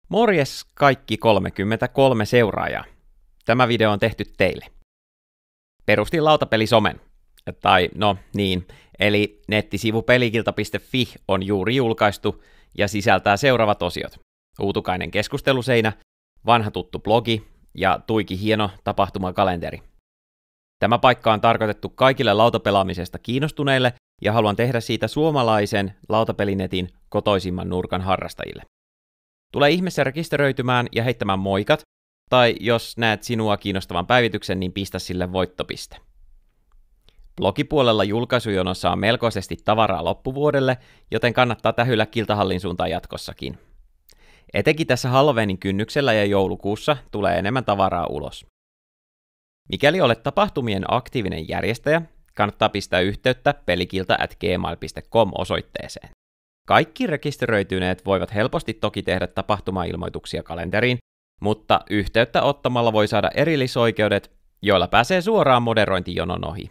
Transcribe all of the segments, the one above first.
Morjes kaikki 33 seuraajaa. Tämä video on tehty teille. Perustin lautapelisomen. Eli nettisivu pelikilta.fi on juuri julkaistu ja sisältää seuraavat osiot. Uutukainen keskusteluseinä, vanha tuttu blogi ja tuiki hieno tapahtumakalenteri. Tämä paikka on tarkoitettu kaikille lautapelaamisesta kiinnostuneille ja haluan tehdä siitä suomalaisen lautapelinetin kotoisimman nurkan harrastajille. Tule ihmeessä rekisteröitymään ja heittämään moikat, tai jos näet sinua kiinnostavan päivityksen, niin pistä sille voittopiste. Blogipuolella julkaisujonossa on melkoisesti tavaraa loppuvuodelle, joten kannattaa tähyillä Kiltahallin suuntaan jatkossakin. Etenkin tässä Halloweenin kynnyksellä ja joulukuussa tulee enemmän tavaraa ulos. Mikäli olet tapahtumien aktiivinen järjestäjä, kannattaa pistää yhteyttä pelikilta@gmail.com osoitteeseen. Kaikki rekisteröityneet voivat helposti toki tehdä tapahtumailmoituksia kalenteriin, mutta yhteyttä ottamalla voi saada erillisoikeudet, joilla pääsee suoraan moderointijonon ohi.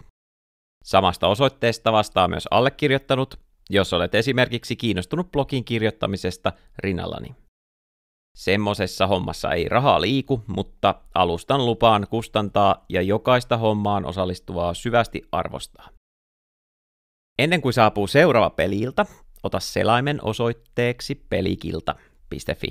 Samasta osoitteesta vastaa myös allekirjoittanut, jos olet esimerkiksi kiinnostunut blogin kirjoittamisesta rinnallani. Semmosessa hommassa ei rahaa liiku, mutta alustan lupaan kustantaa ja jokaista hommaan osallistuvaa syvästi arvostaa. Ennen kuin saapuu seuraava Peli-ilta, ota selaimen osoitteeksi pelikilta.fi.